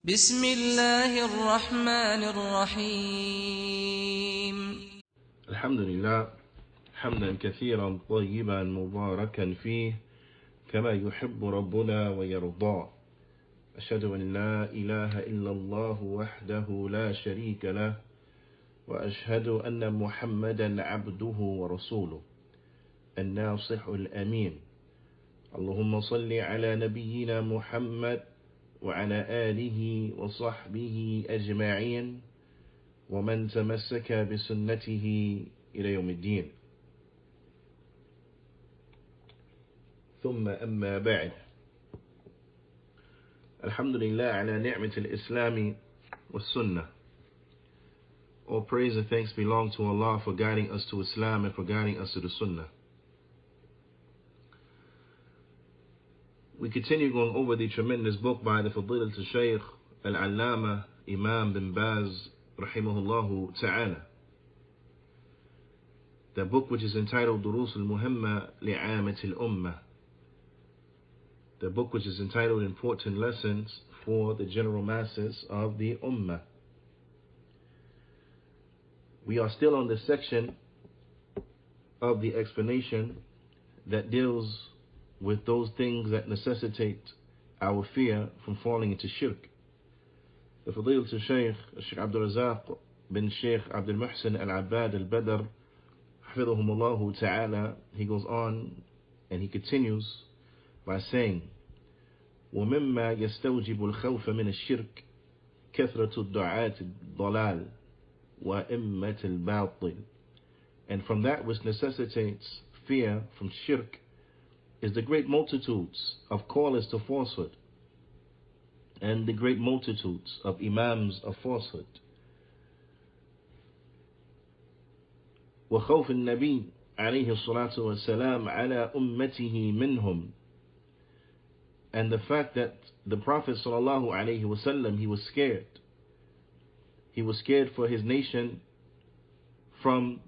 بسم الله الرحمن الرحيم. الحمد لله حمدا كثيرا طيبا مباركا فيه كما يحب ربنا ويرضى. أشهد أن لا إله إلا الله وحده لا شريك له، وأشهد أن محمدا عبده ورسوله الناصح الأمين. اللهم صل على نبينا محمد وعلى آله وصحبه أجمعين ومن تمسك بسنته إلى يوم الدين. ثم أما بعد، الحمد لله على نعمة الإسلام والسنة. All praise and thanks belong to Allah for guiding us to Islam and for guiding us to the Sunnah. We continue going over the tremendous book by the Fadilat al-Shaykh al-Allama Imam bin Baz rahimahullahu ta'ala. The book which is entitled Durus al-Muhimma li'amat al-Ummah. The book which is entitled Important Lessons for the General Masses of the Ummah. We are still on the section of the explanation that deals with those things that necessitate our fear from falling into shirk. The Fadilat al-Shaykh Abdul Razak bin Sheikh Abdul Muhsin al-Abbad al-Badr hafidhahumullahu ta'ala, he goes on and he continues by saying, وَمِمَّا يَسْتَوْجِبُ الْخَوْفَ مِنَ الشِّرْكِ كَثْرَةُ الدُّعَاةِ الضَّلَالِ وَإِمَّةِ الْبَاطِلِ. And from that which necessitates fear from shirk is the great multitudes of callers to falsehood and the great multitudes of imams of falsehood. وخوف النبي عليه الصلاة والسلام على أمته منهم. And the fact that the Prophet sallallahu alaihi wasallam, he was scared. He was scared for his nation from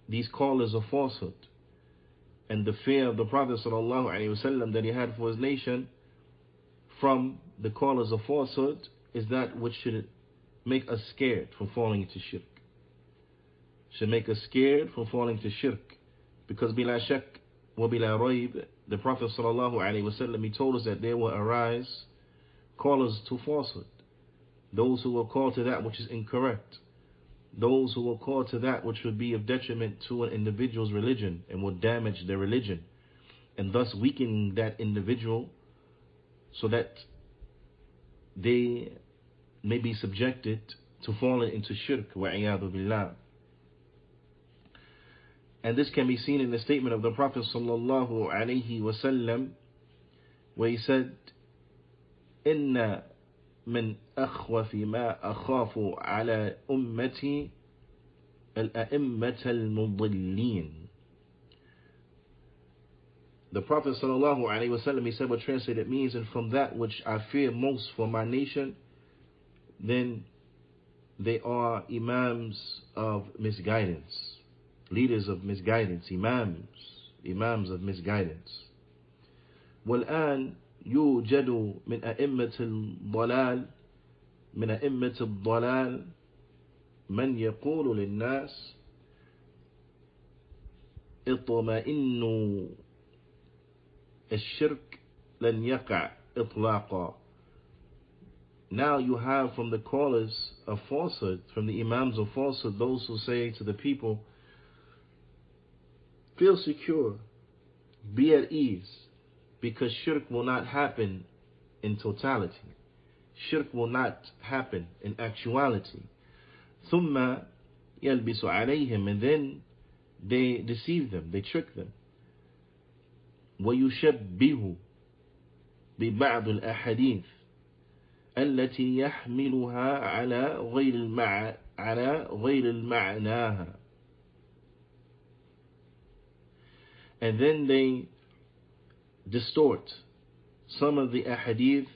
these callers of falsehood. And the fear of the Prophet ﷺ that he had for his nation from the callers of falsehood is that which should make us scared from falling into shirk. Should make us scared from falling into shirk. Because bila shak wa bila rayb, the Prophet ﷺ, he told us that there will arise callers to falsehood. Those who will call to that which is incorrect. Those who will call to that which would be of detriment to an individual's religion and will damage their religion, and thus weaken that individual so that they may be subjected to falling into shirk, wa'iyadu billah. And this can be seen in the statement of the Prophet sallallahu alaihi wasallam, where he said, إِنَّ من أخوف ما أخاف على أمتي الأئمة المضلين. The Prophet sallallahu alaihi wasallam, he said what translated means, and from that which I fear most for my nation, then they are imams of misguidance, leaders of misguidance, imams of misguidance. والآن يوجد من أئمة الضلال من يقول للناس اطمئنوا الشرك لن يقع إطلاقا. Now you have from the callers of falsehood, from the imams of falsehood, those who say to the people, feel secure, be at ease, because shirk will not happen in totality. Shirk will not happen in actuality. ثُمَّ يَلْبِسُ عَلَيْهِمْ. And then they deceive them, they trick them. وَيُشَبِّهُ بِبَعْضِ الْأَحَادِيثِ التي يحملها على غير المعناها. And then they distort some of the ahadith,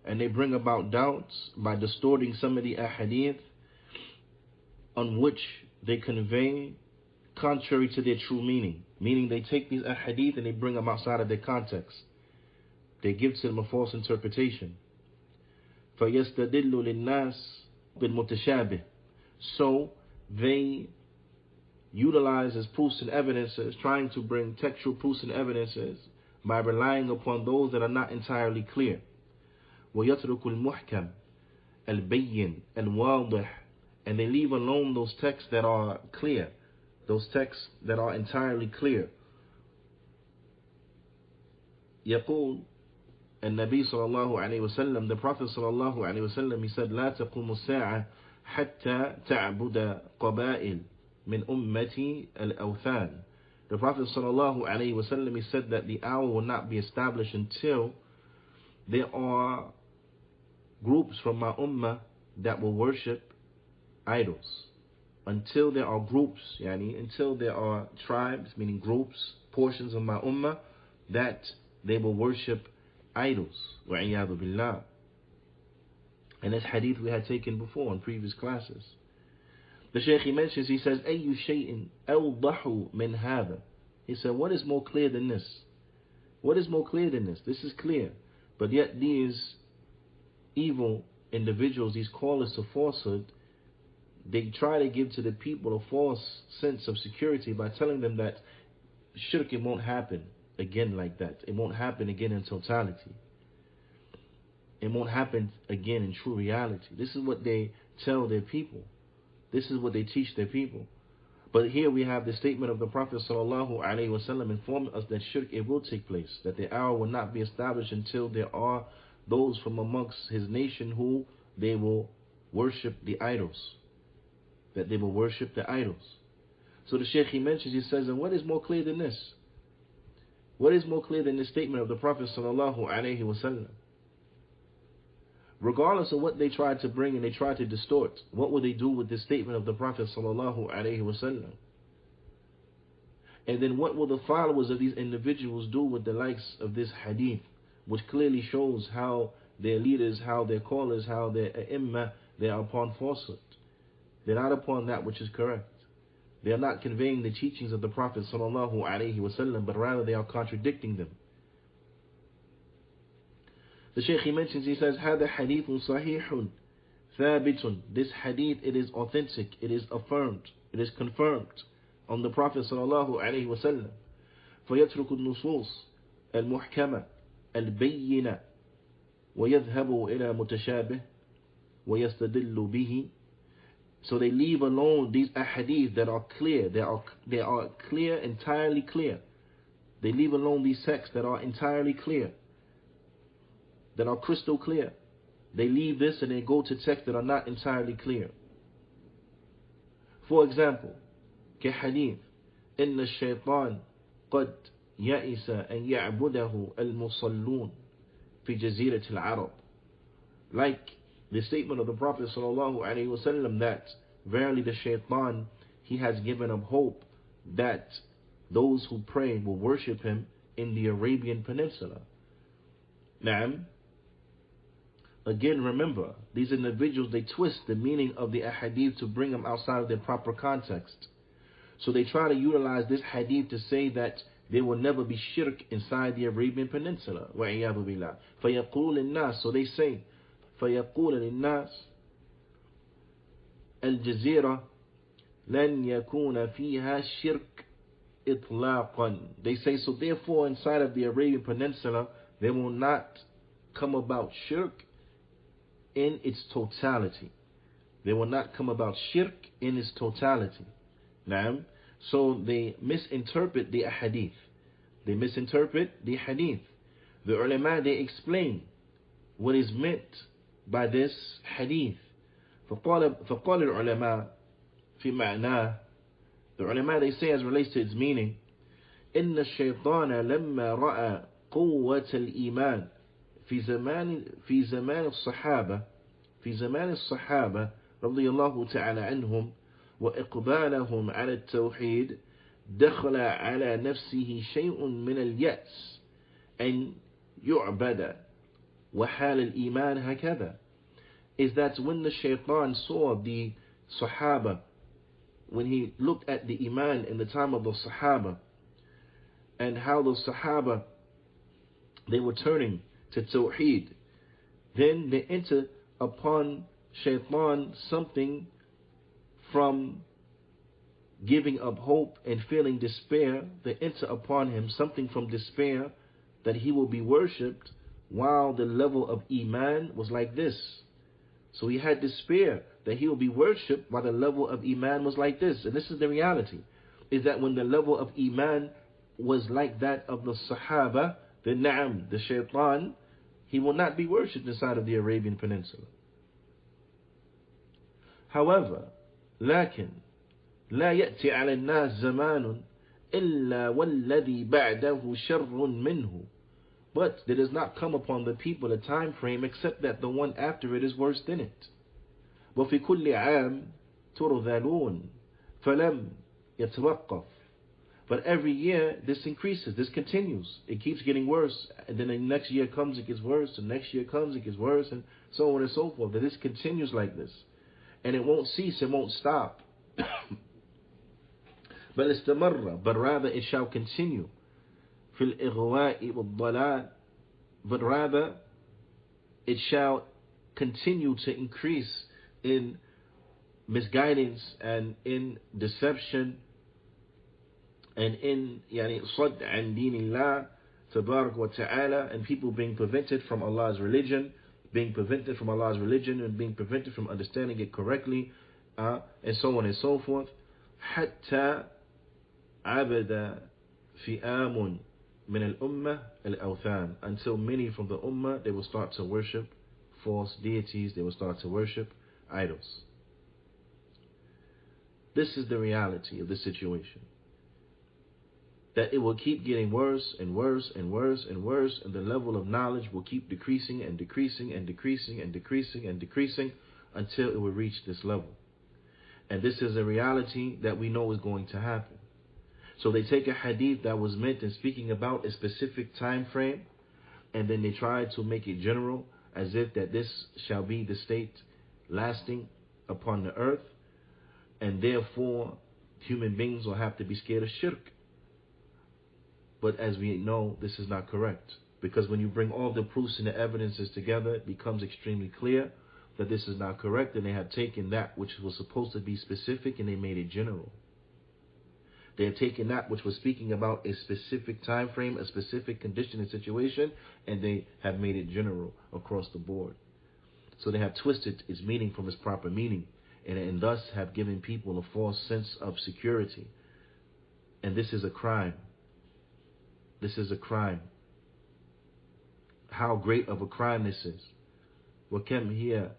and they bring about doubts by distorting some of the ahadith on which they convey contrary to their true meaning. Meaning they take these ahadith and they bring them outside of their context. They give to them a false interpretation. فَيَسْتَدِلُّ لِلنَّاسِ بِالْمُتَشَابِهِ. So they utilize as proofs and evidences, trying to bring textual proofs and evidences by relying upon those that are not entirely clear. وَيَتْرُكُ الْمُحْكَمِ الْبَيِّنِ الْوَاضِحِ. And they leave alone those texts that are clear, those texts that are entirely clear. يقول النبي صلى الله عليه وسلم, the Prophet صلى الله عليه وسلم, he said, لا تقوم الساعة حتى تعبد قبائل من أمتي الأوثان. The Prophet صلى الله عليه وسلم, he said that the hour will not be established until there are groups from my ummah that will worship idols. Until there are groups, until there are tribes, meaning groups, portions of my ummah, that they will worship idols. وَعِيَاذُ بِاللَّهِ. And this hadith we had taken before in previous classes. The Shaykh, he mentions, he says, أَيُّ شَيْءٍ أَوْضَحُ مِنْ هَذَا. He said, what is more clear than this? What is more clear than this? This is clear. But yet these evil individuals, these callers to falsehood, they try to give to the people a false sense of security by telling them that shirk, it won't happen again like that. It won't happen again in totality. It won't happen again in true reality. This is what they tell their people. This is what they teach their people. But here we have the statement of the Prophet ﷺ informing us that shirk, it will take place, that the hour will not be established until there are those from amongst his nation who they will worship the idols. That they will worship the idols. So the Shaykh, he mentions, he says, and what is more clear than this? What is more clear than the statement of the Prophet ﷺ? Regardless of what they try to bring and they try to distort, what will they do with the statement of the Prophet ﷺ? And then what will the followers of these individuals do with the likes of this hadith, which clearly shows how their leaders, how their callers, how their ai''immah, they are upon falsehood. They're not upon that which is correct. They are not conveying the teachings of the Prophet ﷺ, but rather they are contradicting them. The Shaykh, he mentions, he says, هذا حديث صحيح ثابت. This hadith, it is authentic, it is affirmed, it is confirmed on the Prophet ﷺ. فيترك النصوص المحكمة البينة ويذهب إلى متشابه ويستدل به. So they leave alone these ahadith that are clear, they are clear, entirely clear. They leave alone these texts that are entirely clear, that are crystal clear. They leave this and they go to texts that are not entirely clear. For example, كحديث إن الشيطان قد يئس أن يعبده المصلون في جزيرة العرب. Like the statement of the Prophet ﷺ that verily the shaitan, he has given up hope that those who pray will worship him in the Arabian Peninsula. Na'am. Again, remember, these individuals, they twist the meaning of the hadith to bring them outside of their proper context. So they try to utilize this hadith to say that there will never be shirk inside the Arabian Peninsula. وَعِيَاذُ بِاللَّهِ. فَيَقُولُ النَّاسِ. So they say, فَيَقُولُ لِلنَّاسِ الْجَزِيرَةِ لَنْ يَكُونَ فِيهَا شِرْكٌ إِطْلَاقًا. They say, so therefore inside of the Arabian Peninsula, there will not come about shirk in its totality. There will not come about shirk in its totality. Naam. So they misinterpret the hadith. They misinterpret the hadith. The ulama, they explain what is meant by this hadith. فقال العلماء في معناه. The ulama, they say as relates to its meaning, إن الشيطان لما رأى قوة الإيمان في زمان الصحابة رضي الله تعالى عنهم وإقبالهم على التوحيد دخل على نفسه شيء من اليأس أن يعبد وحال الإيمان هكذا. Is that when the shaitan saw the Sahaba, when he looked at the Iman in the time of the Sahaba, and how the Sahaba, they were turning to Tawheed, then they enter upon shaitan something from giving up hope and feeling despair, they enter upon him something from despair that he will be worshipped while the level of Iman was like this. So he had despair that he will be worshipped while the level of Iman was like this. And this is the reality, is that when the level of Iman was like that of the Sahaba, then na'am, the shaitan, he will not be worshipped inside of the Arabian Peninsula. However, لكن لا يأتي على الناس زمان إلا والذي بعده شر منه. But there does not come upon the people a time frame except that the one after it is worse than it. وفي كل عام ترذلون فلم يتوقف. But every year this increases, this continues. It keeps getting worse, and then the next year comes, it gets worse, and next year comes, it gets worse, and so on and so forth. But this continues like this, and it won't cease, it won't stop. But rather it shall continue. في الإغواء والضلال. But rather it shall continue to increase in misguidance and in deception and in صد عن دين الله تبارك وتعالى, and people being prevented from Allah's religion, and being prevented from understanding it correctly, and so on and so forth. حتى عبد فئام من الأمة الأوثان, until many from the Ummah, they will start to worship false deities, they will start to worship idols. This is the reality of the situation. That it will keep getting worse and worse and worse and worse, and the level of knowledge will keep decreasing and decreasing and decreasing and decreasing and decreasing until it will reach this level. And this is a reality that we know is going to happen. So they take a hadith that was meant in speaking about a specific time frame, and then they try to make it general, as if that this shall be the state lasting upon the earth, and therefore human beings will have to be scared of shirk. But as we know, this is not correct, because when you bring all the proofs and the evidences together, it becomes extremely clear that this is not correct, and they have taken that which was supposed to be specific and they made it general. They have taken that which was speaking about a specific time frame, a specific condition and situation, and they have made it general across the board. So they have twisted its meaning from its proper meaning, and thus have given people a false sense of security. And this is a crime. This is a crime. How great of a crime this is. وَكَمْ هِيَ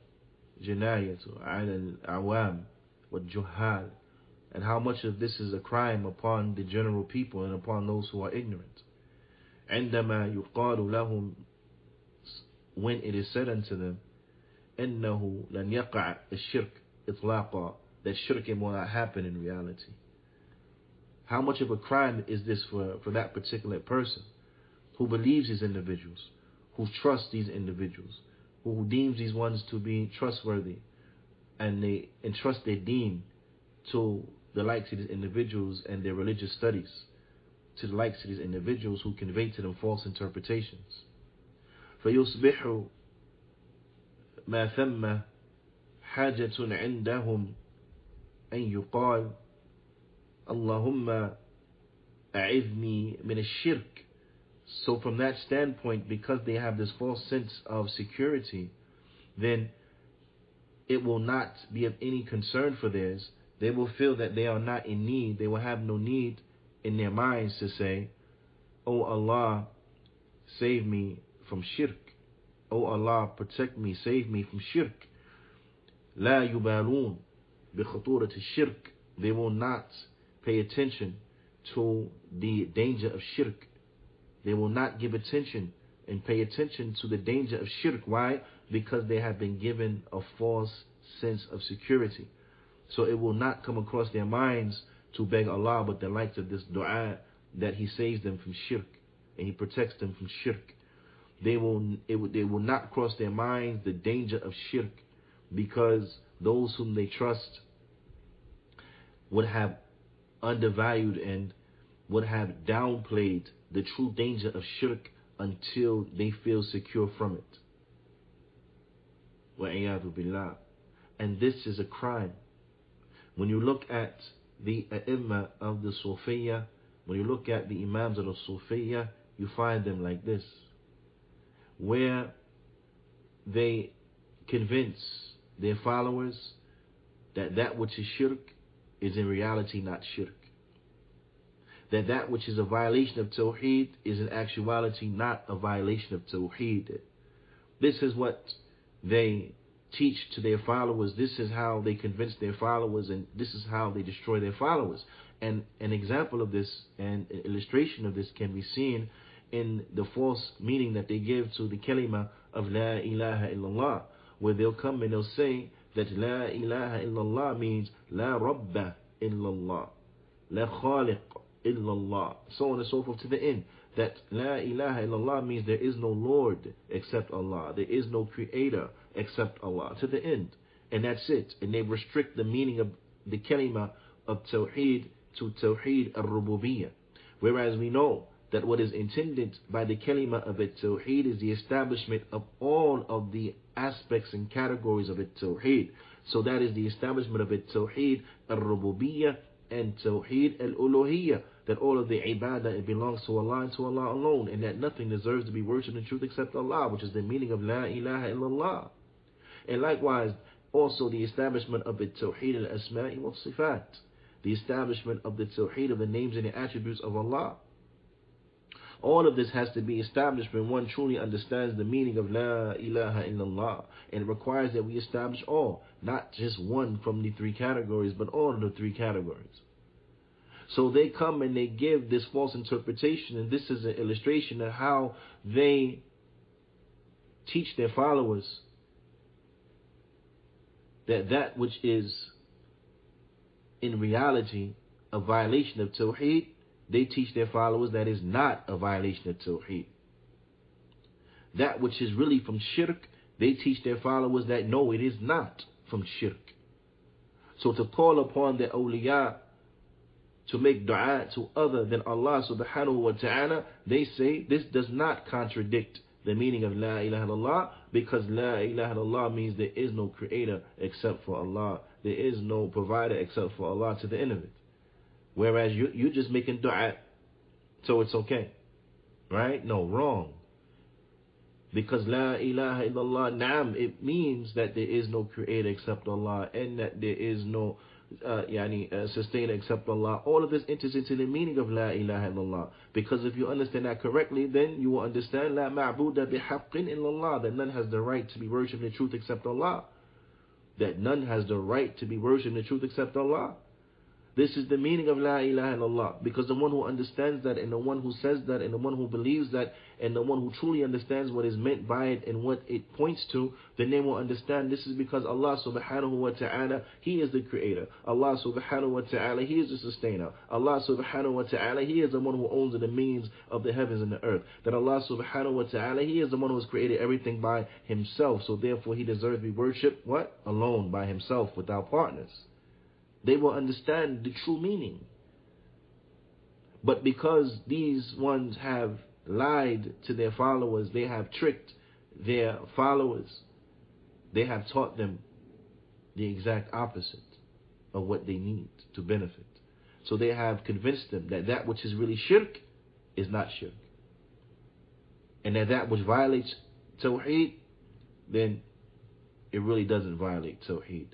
جِنَايَةُ عَلَى الْأَعْوَامِ وَالْجُهَّالِ. And how much of this is a crime upon the general people and upon those who are ignorant. عندما يقال لهم, when it is said unto them, إنه لن يقع الشرك إطلاقا, that shirk will not happen in reality. How much of a crime is this for that particular person who believes these individuals, who trusts these individuals, who deems these ones to be trustworthy, and they entrust their deen to the likes of these individuals and their religious studies, to the likes of these individuals who convey to them false interpretations. فيصبح ما ثم حاجة عندهم أن يقال اللهم أعذني من الشرك. So from that standpoint, because they have this false sense of security, then it will not be of any concern for theirs. They will feel that they are not in need. They will have no need in their minds to say, "Oh Allah, save me from shirk. Oh Allah, protect me, save me from shirk." لا يبالون بخطورة الشرك. They will not pay attention to the danger of shirk. They will not give attention and pay attention to the danger of shirk. Why? Because they have been given a false sense of security. So it will not come across their minds to beg Allah, but the likes of this dua, that He saves them from shirk and He protects them from shirk. They will not cross their minds the danger of shirk, because those whom they trust would have undervalued and would have downplayed the true danger of shirk until they feel secure from it. وَعِيَاذُ بِاللَّهِ. And this is a crime. When you look at the A'imma of the Sufiyya, when you look at the Imams of the Sufiyya, you find them like this, where they convince their followers that that which is shirk is in reality not shirk. That which is a violation of Tawheed is in actuality not a violation of Tawheed. This is what they teach to their followers. This is how they convince their followers, and this is how they destroy their followers. And an example of this and an illustration of this can be seen in the false meaning that they give to the kalima of La ilaha illallah, where they'll come and they'll say that La ilaha illallah means La Rabba illallah, La Khaliq illallah, so on and so forth to the end. That La ilaha illallah means there is no Lord except Allah, there is no creator except Allah, to the end. And that's it. And they restrict the meaning of the kalima of Tawheed to Tawheed al-Rububiyyah. Whereas we know that what is intended by the kalima of Tawheed is the establishment of all of the aspects and categories of Tawheed. So that is the establishment of Tawheed al-Rububiyyah and Tawheed al-Uluhiyyah, that all of the ibadah, it belongs to Allah and to Allah alone, and that nothing deserves to be worshipped in truth except Allah, which is the meaning of La ilaha illallah. And likewise, also the establishment of the Tawheed al-Asma'i wa Sifat, the establishment of the Tawheed of the names and the attributes of Allah. All of this has to be established when one truly understands the meaning of La ilaha illallah. And it requires that we establish all, not just one from the three categories, but all of the three categories. So they come and they give this false interpretation, and this is an illustration of how they teach their followers that which is in reality a violation of Tawheed, they teach their followers that is not a violation of Tawheed. That which is really from shirk, they teach their followers that no, it is not from shirk. So to call upon the awliya to make dua to other than Allah subhanahu wa ta'ala, they say this does not contradict the meaning of La ilaha illallah, because La ilaha illallah means there is no creator except for Allah, there is no provider except for Allah, to the end of it. Whereas you're just making dua, so it's okay. Right? No, wrong. Because La ilaha illallah, naam, it means that there is no creator except Allah, and that there is no sustainer except Allah. All of this enters into the meaning of La ilaha illallah. Because if you understand that correctly, then you will understand La ma'buda bihaqqin illallah, that none has the right to be worshipped in truth except Allah. That none has the right to be worshipped in truth except Allah. This is the meaning of La ilaha illallah, because the one who understands that, and the one who says that, and the one who believes that, and the one who truly understands what is meant by it and what it points to, then they will understand this is because Allah subhanahu wa ta'ala, He is the creator. Allah subhanahu wa ta'ala, He is the sustainer. Allah subhanahu wa ta'ala, He is the one who owns the dominions of the heavens and the earth. That Allah subhanahu wa ta'ala, He is the one who has created everything by Himself. So therefore He deserves to be worshipped, what? Alone, by Himself, without partners. They will understand the true meaning. But because these ones have lied to their followers, they have tricked their followers, they have taught them the exact opposite of what they need to benefit. So they have convinced them that that which is really shirk is not shirk, and that which violates Tawheed, then it really doesn't violate Tawheed.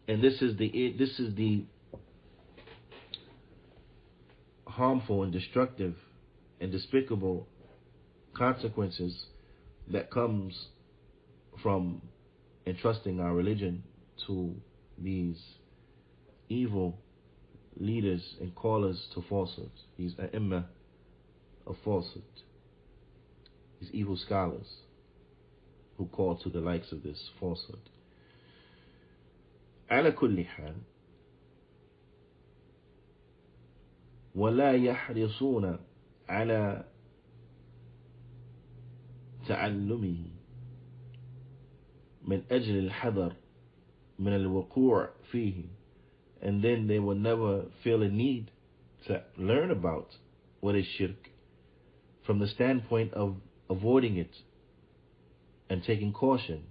And this is the harmful and destructive and despicable consequences that comes from entrusting our religion to these evil leaders and callers to falsehood, these a'imma of falsehood, these evil scholars who call to the likes of this falsehood. على كل حال ولا يحرصون على تعلمه من أجل الحذر من الوقوع فيه, and then they will never feel a need to learn about what is shirk from the standpoint of avoiding it and taking caution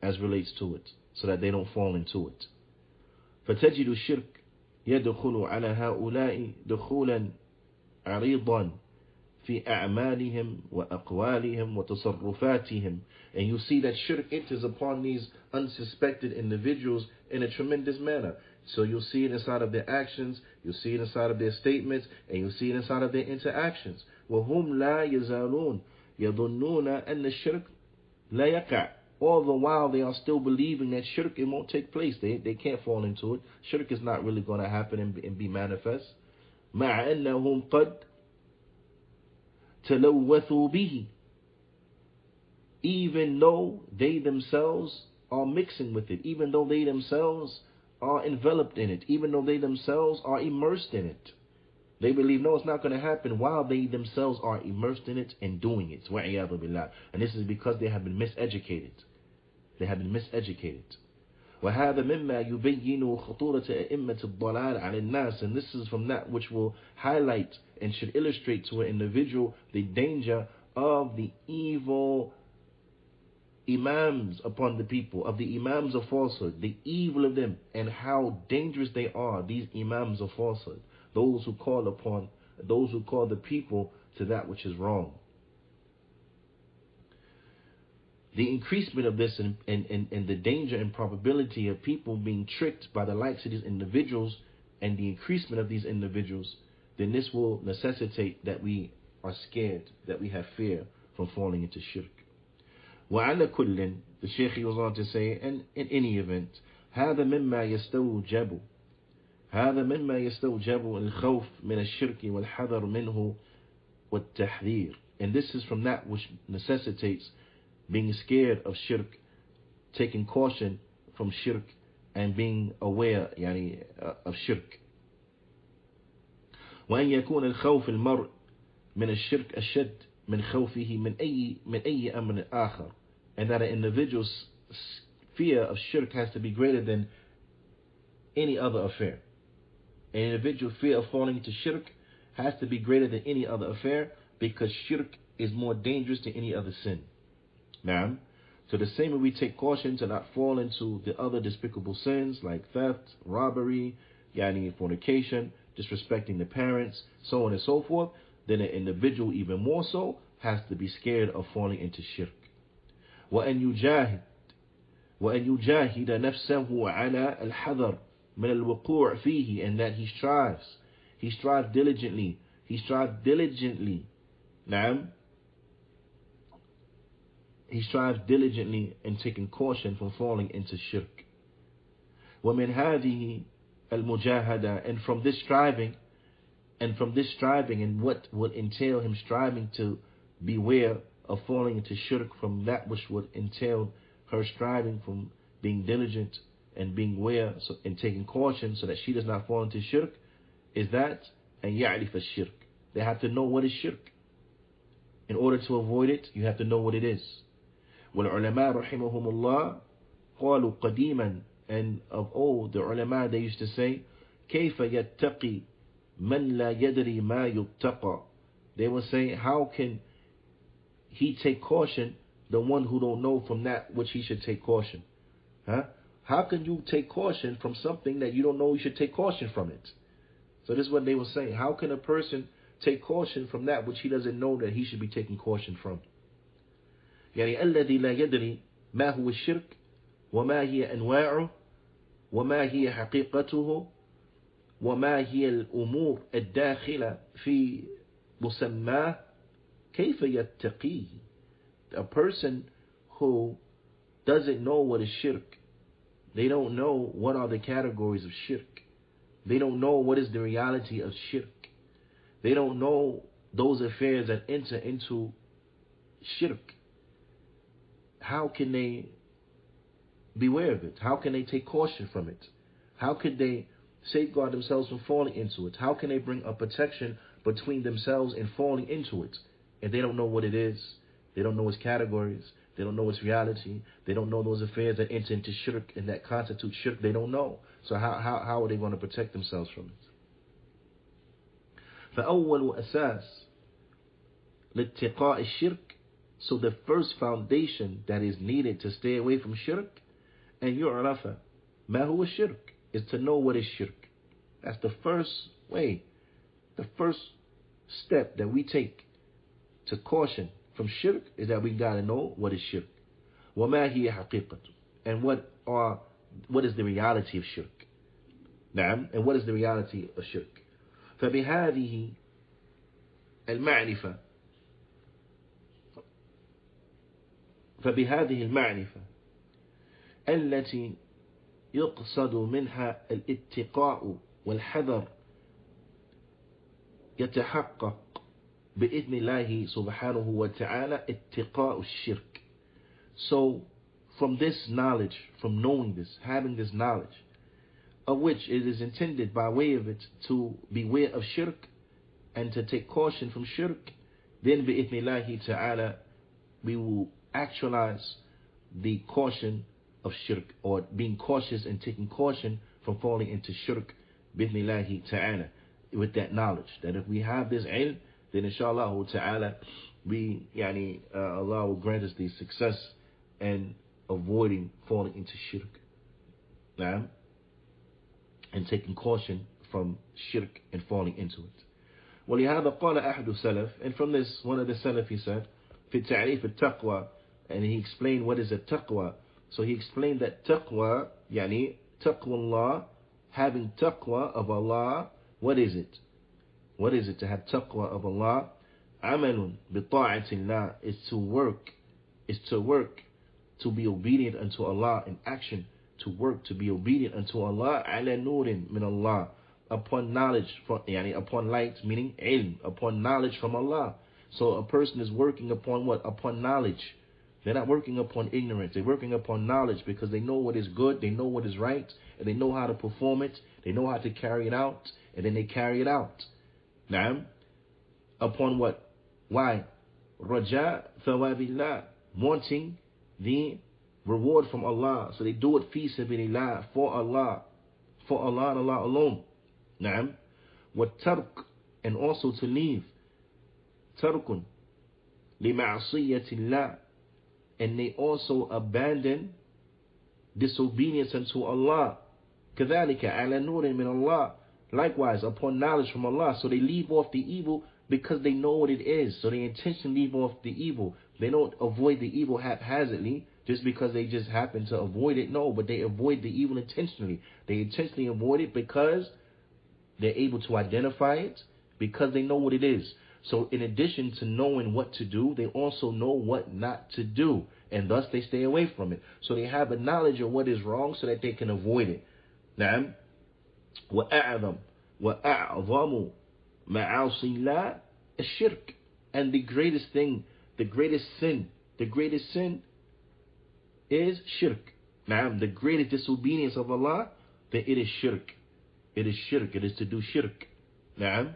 as relates to it, so that they don't fall into it. فتجد الشرك يدخل على هؤلاء دخولا عريضا في أعمالهم وأقوالهم وتصرفاتهم. And you see that shirk enters upon these unsuspected individuals in a tremendous manner. So you'll see it inside of their actions, you'll see it inside of their statements, and you'll see it inside of their interactions. وهم لا يزالون يظنون أن الشرك لا يقع. All the while they are still believing that shirk, it won't take place. They can't fall into it. Shirk is not really going to happen and be manifest. مع أنهم قد تلوثوا به. Even though they themselves are mixing with it, even though they themselves are enveloped in it, even though they themselves are immersed in it. They believe, no, it's not going to happen while they themselves are immersed in it and doing it. وَعِيَاذُ بِاللَّهِ. And this is because they have been miseducated. They have been miseducated. وَهَذَا مِمَّا يُبَيِّنُ خُطُورَةَ أَئِمَّةِ الضَّلَالِ عَلَى النَّاسِ. And this is from that which will highlight and should illustrate to an individual the danger of the evil imams upon the people, of the imams of falsehood, the evil of them, and how dangerous they are, these imams of falsehood, those who call the people to that which is wrong. The increasement of this and the danger and probability of people being tricked by the likes of these individuals, and the increasement of these individuals, then this will necessitate that we are scared, that we have fear from falling into shirk. وعلى كل, the Shaykh goes on to say, and in any event, هذا مما يستوجب الخوف من الشرك والحذر منه والتحذير. And this is from that which necessitates being scared of shirk, taking caution from shirk, and being aware of shirk. وأن يكون الخوف المرء من الشرك أشد من خوفه من أي أمر آخر. And that an individual's fear of shirk has to be greater than any other affair. An individual's fear of falling into shirk has to be greater than any other affair, because shirk is more dangerous than any other sin. Now, so the same way we take caution to not fall into the other despicable sins like theft, robbery, fornication, disrespecting the parents, so on and so forth, then an individual even more so has to be scared of falling into shirk. وأن يجاهد نفسه على الحذر من الوقوع فيه. And that he strives diligently in taking caution from falling into shirk. ومن هذه المجاهدة, and from this striving and what would entail him striving to beware of falling into shirk, from that which would entail her striving from being diligent and being aware and taking caution so that she does not fall into shirk, is that and يعرف الشرك. They have to know what is shirk. In order to avoid it, you have to know what it is. والعلماء رحمهم الله قالوا قديما, and of old the ulama, they used to say, كيف يتقي من لا يدري ما يتقى. They will say, how can he take caution, the one who don't know from that which he should take caution? How can you take caution from something that you don't know you should take caution from it? So this is what they were saying. How can a person take caution from that which he doesn't know that he should be taking caution from? الذي لا يدري ما هو الشرك وما هي أنواعه وما هي حقيقته وما هي الأمور الداخلة في مسماه كيف يتقيه. A person who doesn't know what is shirk, they don't know what are the categories of shirk, they don't know what is the reality of shirk, they don't know those affairs that enter into shirk. How can they beware of it? How can they take caution from it? How could they safeguard themselves from falling into it? How can they bring a protection between themselves and falling into it? If they don't know what it is, they don't know its categories, they don't know its reality, they don't know those affairs that enter into shirk and that constitute shirk, they don't know. So how are they going to protect themselves from it? فأول أساس لاتقاء الشرك So the first foundation that is needed to stay away from shirk, and yu'rafa ma huwa shirk, is to know what is shirk. That's the first way, the first step that we take to caution from shirk is that we gotta know what is shirk. وَمَا هِيَ حَقِيقَةٌ, and what is the reality of shirk. نعم, and what is the reality of shirk. فبهذه المعرفة التي يقصد منها الاتقاء والحذر يتحقق بإذن الله سبحانه وتعالى اتقاء الشرك. So from this knowledge, from knowing this, having this knowledge, of which it is intended by way of it to beware of shirk and to take caution from shirk, then بإذن الله تعالى we will actualize the caution of shirk, or being cautious and taking caution from falling into shirk بإذن الله تعالى, with that knowledge that if we have this ilm, then inshallah ta'ala we Allah will grant us the success and avoiding falling into shirk, and taking caution from shirk and falling into it. ولهذا قال أحد السلف, and from this one of the Salafi said في تعريف التقوى, and he explained what is a taqwa. So he explained that taqwa, taqwa Allah, having taqwa of Allah, what is it? What is it to have taqwa of Allah? عمل بطاعة الله, is to work, to be obedient unto Allah in action, to work to be obedient unto Allah, على نور من الله, upon knowledge, upon light, meaning ilm, upon knowledge from Allah. So a person is working upon what? Upon knowledge. They're not working upon ignorance. They're working upon knowledge because they know what is good, they know what is right, and they know how to perform it, they know how to carry it out, and then they carry it out. Naam. Upon what? Why? Raja thawabillah, wanting the reward from Allah. So they do it fi sabilillah, for Allah and Allah alone. Naam. What tark, and also to leave. Tarkun lima'asiyatillah, and they also abandon disobedience unto Allah. كذلك على نور من الله, likewise upon knowledge from Allah. So they leave off the evil because they know what it is. So they intentionally leave off the evil. They don't avoid the evil haphazardly just because they just happen to avoid it. No, but they avoid the evil intentionally. They intentionally avoid it because they're able to identify it, because they know what it is. So in addition to knowing what to do, they also know what not to do, and thus they stay away from it. So they have a knowledge of what is wrong so that they can avoid it. نعم. وأعظم معاصي الله الشرك, and the greatest sin is shirk. نعم. The greatest disobedience of Allah, then it is shirk. It is shirk. It is to do shirk. نعم.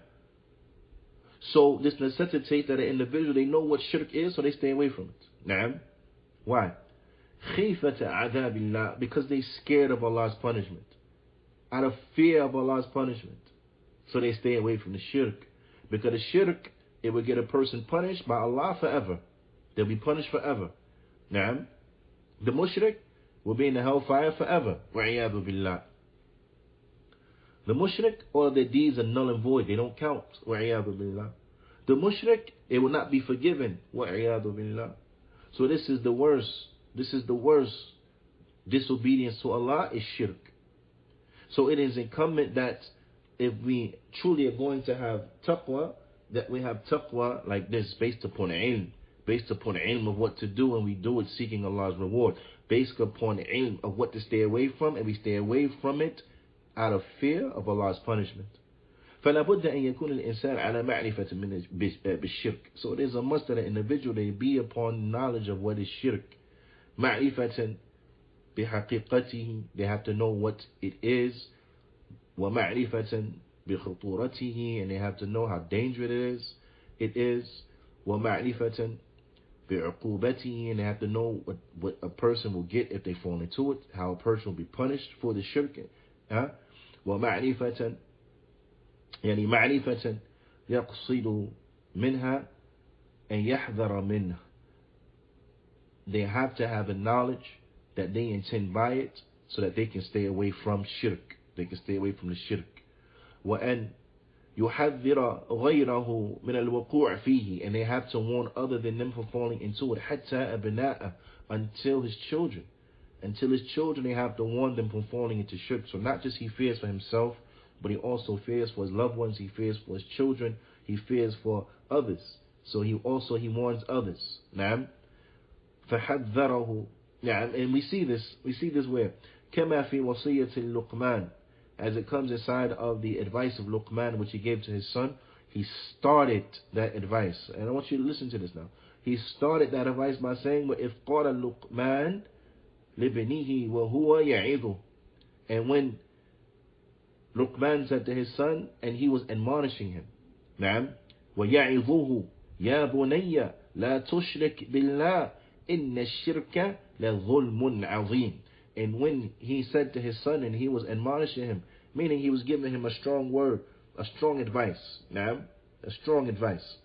So this necessitates that an individual, they know what shirk is, so they stay away from it. Naam. Why? خِيفَةَ عَذَابِ اللَّهِ, because they scared of Allah's punishment. Out of fear of Allah's punishment. So they stay away from the shirk. Because the shirk, it will get a person punished by Allah forever. They'll be punished forever. Naam. The mushrik will be in the hellfire forever. وَعِيَاذُ بِاللَّهِ. The mushrik, all of their deeds are null and void. They don't count. وَعِيَاذُ بِاللَّهِ. The mushrik, it will not be forgiven. وَعِيَاذُ بِاللَّهِ. So this is the worst. This is the worst disobedience to Allah, is shirk. So it is incumbent that if we truly are going to have taqwa, that we have taqwa like this, based upon ilm of what to do, and we do it seeking Allah's reward, based upon ilm of what to stay away from, and we stay away from it out of fear of Allah's punishment. فلا بد أن يكون الإنسان على معرفة بالشرك. So it is a must that an individual, they be upon knowledge of what is shirk. معرفة بحقيقته, they have to know what it is. ومعرفة بخطورته, and they have to know how dangerous it is. ومعرفة بعقوبته, and they have to know what a person will get if they fall into it, how a person will be punished for the shirk. ومعرفة معرفة يقصد منها أن يحذر منه, they have to have a knowledge that they intend by it so that they can stay away from shirk. They can stay away from the shirk. وأن يحذر غيره من الوقوع فيه, and they have to warn other than them from falling into it. حتى أبناءه, until his children. Until his children, they have to warn them from falling into shirk. So not just he fears for himself, but he also fears for his loved ones, he fears for his children, he fears for others. So he warns others. نعم. فحذره. نعم. And we see this where كما في وصية لقمان, as it comes inside of the advice of Luqman which he gave to his son. He started that advice, and I want you to listen to this now. He started that advice by saying, وَإِذْ قَالَ لُقْمَانَ لِبْنِهِ وَهُوَ يَعِظُهُ, and when Luqman said to his son, and he was admonishing him, نعم, وَيَعِظُهُ يَا بُنَيَّ لَا تُشْرِكْ بِاللَّهِ إِنَّ الشِّرْكَ لَظُلْمٌ عَظِيمٌ. And when he said to his son, and he was admonishing him, meaning he was giving him a strong word, a strong advice, نعم, a strong advice.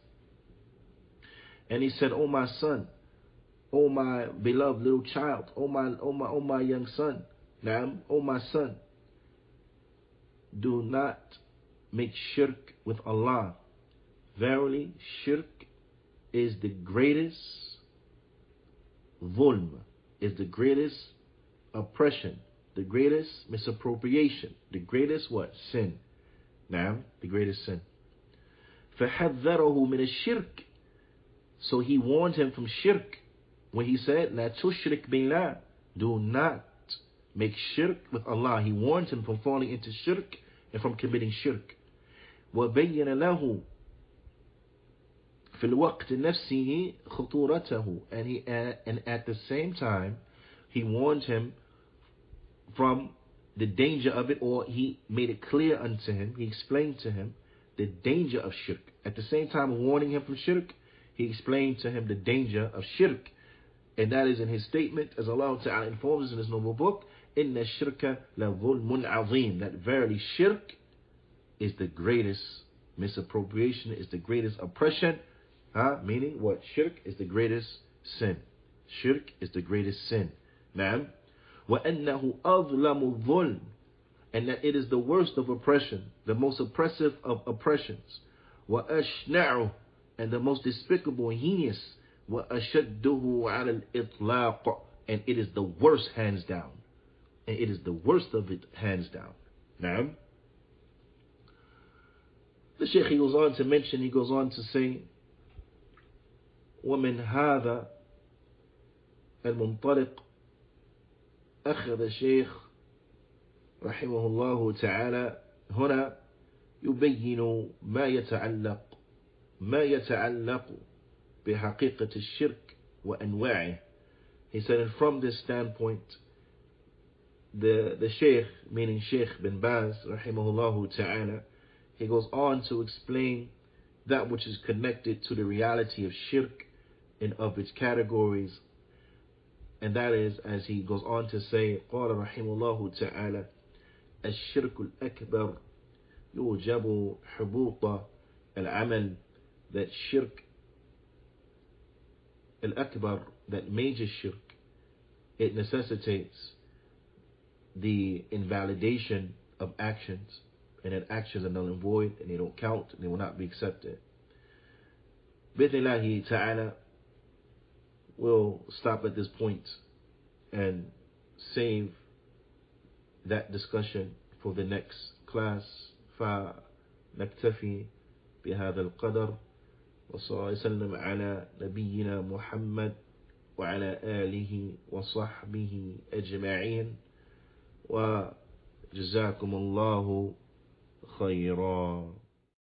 And he said, "O my son, O my beloved little child, O my young son, نعم, O my son, do not make shirk with Allah. Verily, shirk is the greatest zulm, is the greatest oppression, the greatest misappropriation, the greatest what? Sin. Now, the greatest sin. فَحَذَّرَهُ مِنَ الشِّرْكِ. So he warned him from shirk when he said, لَا تُشْرِكْ بِاللَّهِ, do not make shirk with Allah. He warned him from falling into shirk and from committing shirk. وَبَيَّنَ لَهُ فِي الْوَقْتِ نَفْسِهِ خُطُورَتَهُ. And at the same time, he warned him from the danger of it, or he made it clear unto him, he explained to him the danger of shirk. At the same time warning him from shirk, he explained to him the danger of shirk. And that is in his statement, as Allah Ta'ala informs us in his noble book, إِنَّ الشِّرْكَ لَظُلْمٌ عَظِيمٌ, that verily shirk is the greatest misappropriation, is the greatest oppression. Meaning what? Shirk is the greatest sin. Shirk is the greatest sin. Naam. وَأَنَّهُ أَظْلَمُ الظُّلْمِ, and that it is the worst of oppression, the most oppressive of oppressions. وَأَشْنَعُ, and the most despicable and heinous. وَأَشَدُّهُ عَلَى الْإِطْلَاقِ, and it is the worst hands down. And it is the worst of it hands down. Now, the Shaykh, he goes on to say, وَمِنْ هَذَا الْمُنْطَلِقِ أخذ الشيخ رحمه الله تعالى هنا يبين ما يتعلق بحقيقة الشرك وأنواعه. He said, and from this standpoint, the Shaykh, meaning Shaykh bin Baz rahimahullah ta'ala, he goes on to explain that which is connected to the reality of shirk and of its categories. And that is, as he goes on to say, قال رحمه الله تعالى الشرك الأكبر يوجب حبوط العمل, that shirk al-akbar, that major shirk, it necessitates the invalidation of actions, and that actions are null and void, and they don't count, and they will not be accepted. Bithnillahi ta'ala, we'll stop at this point and save that discussion for the next class. فنكتفي بهذا القدر، وصلى الله وسلم على نبينا محمد وعلى آله وصحبه أجمعين، وجزاكم الله خيرا.